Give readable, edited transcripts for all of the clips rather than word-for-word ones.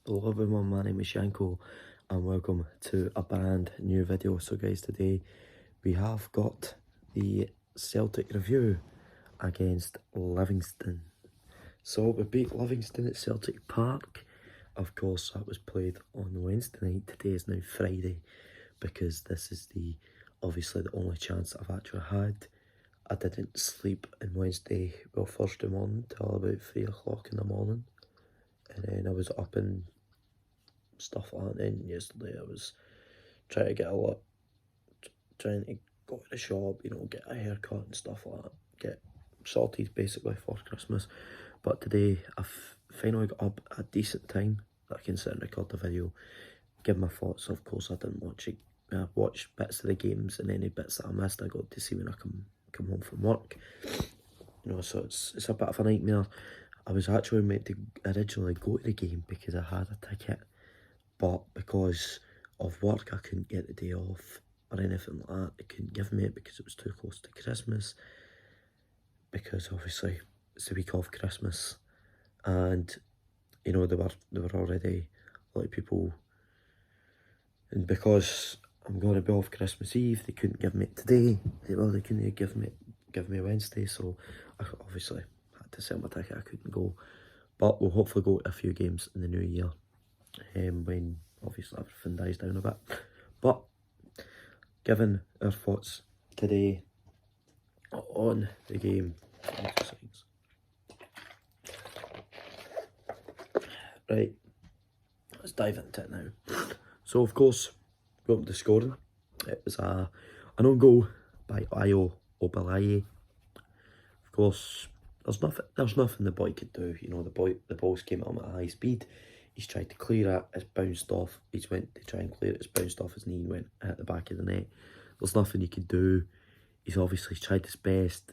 Hello everyone, my name is Shanko and welcome to a brand new video. So guys, today we have got the Celtic review against Livingston. So we beat Livingston at Celtic Park. Of course, that was played on Wednesday night. Today is now Friday because this is obviously the only chance I've actually had. I didn't sleep on Thursday morning till about 3 o'clock in the morning. And then I was up and stuff like that. And yesterday I was trying to trying to go to the shop, get a haircut and stuff like that. Get sorted basically for Christmas. But today I've finally got up at a decent time that I can sit and record the video, give my thoughts. Of course I didn't watch it. I watched bits of the games, and any bits that I missed I got to see when I come home from work. So it's a bit of a nightmare. I was actually meant to originally go to the game because I had a ticket, but because of work I couldn't get the day off or anything like that. They couldn't give me it because it was too close to Christmas, because obviously it's the week of Christmas, and there were already a lot of people, and because I'm going to be off Christmas Eve, they couldn't give me it today. They couldn't give me Wednesday, so I obviously had to sell my ticket. I couldn't go, but we'll hopefully go to a few games in the new year, when obviously everything dies down a bit. But given our thoughts today on the game, right, let's dive into it now. So of course, we opened the scoring. It was an own goal by Ayo Obalaye. Of course, there's nothing the boy could do. The balls came at him at high speed. He's tried to clear it, it's bounced off. He's went to try and clear it, it's bounced off his knee and went at the back of the net. There's nothing he could do. He's obviously tried his best,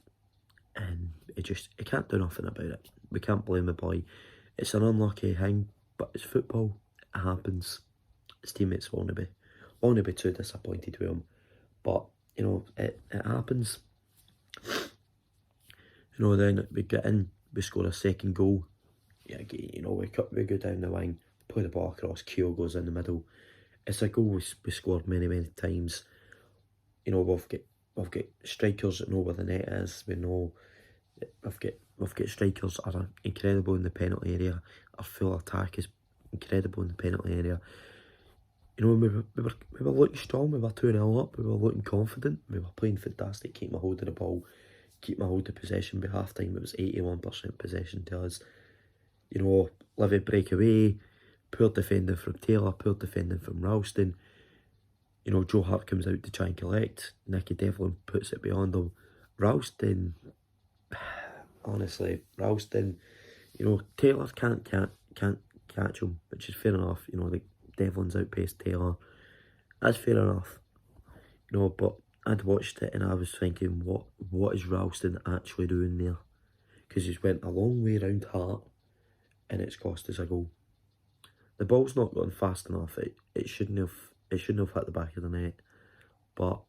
and he can't do nothing about it. We can't blame the boy. It's an unlucky thing, but it's football. It happens. His teammates won't be too disappointed with him. But, it happens. Then we get in, we score a second goal. Yeah, we go down the wing, play the ball across, Keo goes in the middle. It's a goal we scored many times. We've got strikers that know where the net is. We know we've got strikers that are incredible in the penalty area. Our full attack is incredible in the penalty area. We were looking strong. We were 2-0 up. We were looking confident. We were playing fantastic. Keep my hold of the ball. Keep my hold of possession. By half time it was 81% possession to us. Livy break away, poor defending from Taylor, poor defending from Ralston. Joe Hart comes out to try and collect. Nicky Devlin puts it beyond him. Ralston, Taylor can't catch him, which is fair enough. Devlin's outpaced Taylor. That's fair enough. But I'd watched it and I was thinking, what is Ralston actually doing there? Because he's went a long way around Hart, and it's cost us a goal. The ball's not gone fast enough. It shouldn't have hit the back of the net, but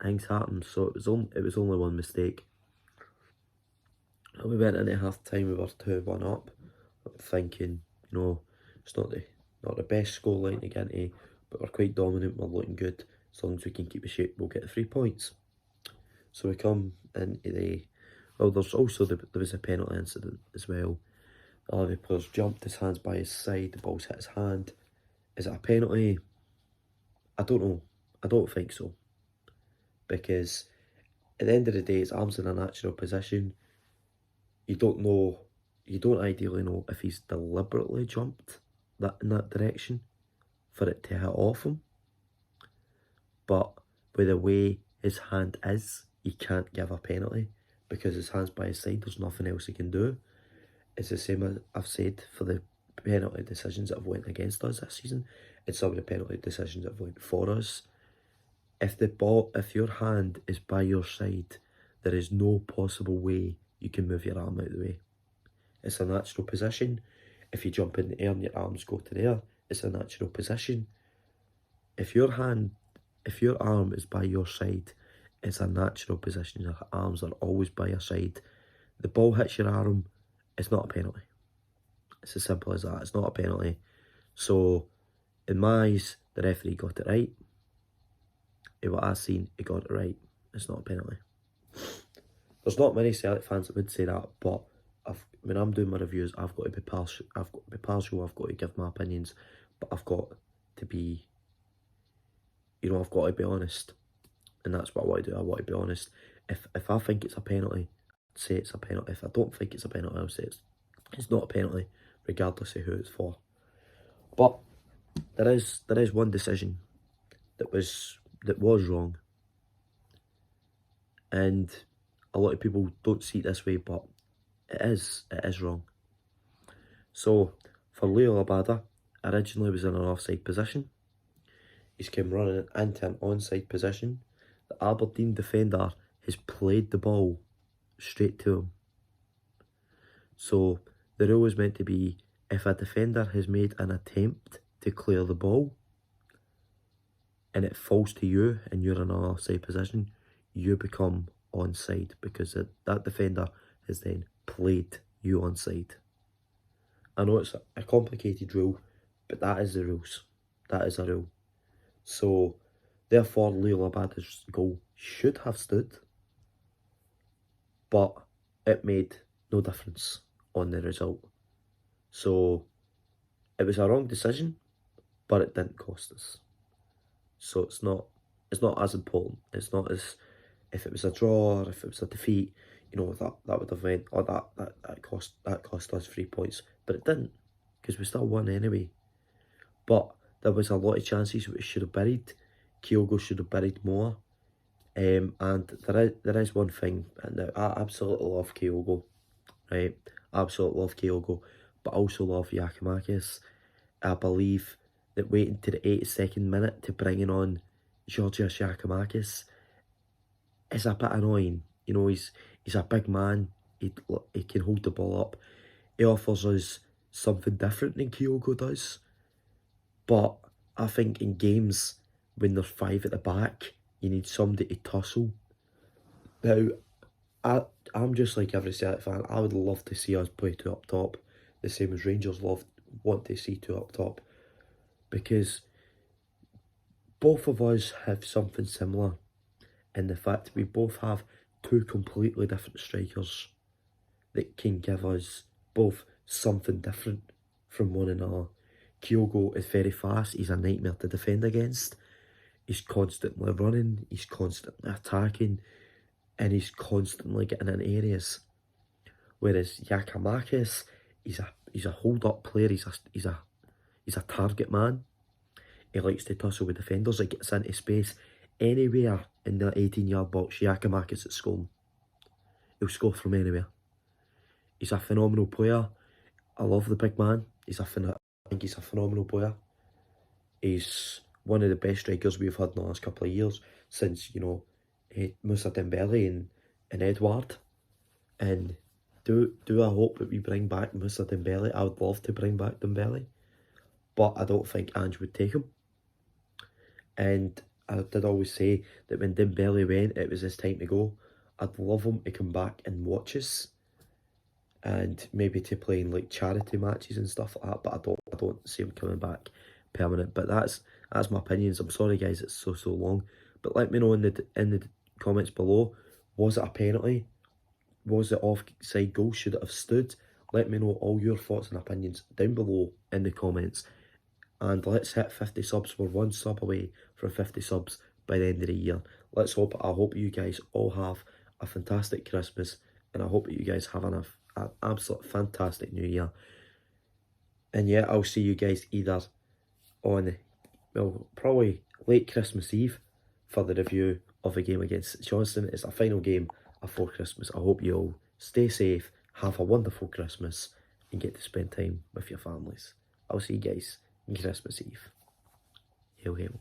things happen. So it was only one mistake. And we went into half time. We were 2-1 up. I'm thinking, it's not the best scoreline to get into, but we're quite dominant. We're looking good. As long as we can keep the shape, we'll get the 3 points. So we come into there was a penalty incident as well. The Livy player's jumped, his hand's by his side, the ball's hit his hand. Is it a penalty? I don't know. I don't think so. Because at the end of the day, his arm's in a natural position. You don't ideally know if he's deliberately jumped in that direction for it to hit off him. But with the way his hand is, you can't give a penalty because his hand's by his side. There's nothing else he can do. It's the same as I've said for the penalty decisions that have went against us this season. It's some of the penalty decisions that have went for us. If your hand is by your side, there is no possible way you can move your arm out of the way. It's a natural position. If you jump in the air and your arms go to there, it's a natural position. If your arm is by your side, it's a natural position. Your arms are always by your side. The ball hits your arm, it's not a penalty. It's as simple as that. It's not a penalty. So, in my eyes, the referee got it right. In what I've seen, he got it right. It's not a penalty. There's not many Celtic fans that would say that, but when I'm doing my reviews, I've got to be partial. I've got to give my opinions, but I've got to be, I've got to be honest, and that's what I want to do. I want to be honest. If I think it's a penalty, I'd say it's a penalty. If I don't think it's a penalty, I'll say it's not a penalty, regardless of who it's for. But there is one decision that was wrong, and a lot of people don't see it this way, but it is wrong. So for Leo Labada, originally was in an offside position. He's come running into an onside position. The Aberdeen defender has played the ball straight to him. So the rule is meant to be, if a defender has made an attempt to clear the ball and it falls to you and you're in an offside position, you become onside because that defender has then played you onside. I know it's a complicated rule, but that is the rules. That is a rule. So, therefore, Leo Labada's goal should have stood, but it made no difference on the result. So, it was a wrong decision, but it didn't cost us. So it's not as important. It's not as if it was a draw or if it was a defeat, that would have went, or that cost us 3 points, but it didn't, because we still won anyway. But there was a lot of chances we should have buried. Kyogo should have buried more. And there is one thing, and I absolutely love Kyogo, right? Absolutely love Kyogo, but also love Giacomakis. I believe that waiting to the 82nd minute to bringing on Georgios Giacomakis is a bit annoying. He's a big man. He can hold the ball up. He offers us something different than Kyogo does. But I think in games when there's 5 at the back, you need somebody to tussle. Now, I'm just like every Celtic fan. I would love to see us play 2 up top, the same as Rangers want to see 2 up top, because both of us have something similar in the fact that we both have 2 completely different strikers that can give us both something different from one another. Kyogo is very fast. He's a nightmare to defend against. He's constantly running. He's constantly attacking. And he's constantly getting in areas. Whereas Giacomakis, he's a hold-up player. He's a target man. He likes to tussle with defenders. He gets into space anywhere in the 18-yard box. Giacomakis is scoring. He'll score from anywhere. He's a phenomenal player. I love the big man. I think he's a phenomenal player. He's one of the best strikers we've had in the last couple of years since, Moussa Dembele and Edouard. And do I hope that we bring back Moussa Dembele? I would love to bring back Dembele, but I don't think Ange would take him. And I did always say that when Dembele went, it was his time to go. I'd love him to come back and watch us, and maybe to play in like charity matches and stuff like that. But I don't see him coming back permanent. But that's my opinions. I'm sorry guys, it's so long. But let me know in the comments below. Was it a penalty? Was it offside goal? Should it have stood? Let me know all your thoughts and opinions down below in the comments. And let's hit 50 subs. We're 1 sub away from 50 subs by the end of the year. I hope you guys all have a fantastic Christmas, and I hope that you guys have an absolute fantastic New Year. And yeah, I'll see you guys either on, well, probably late Christmas Eve for the review of the game against Johnston. It's a final game before Christmas. I hope you all stay safe, have a wonderful Christmas, and get to spend time with your families. I'll see you guys on Christmas Eve. Hail, hail.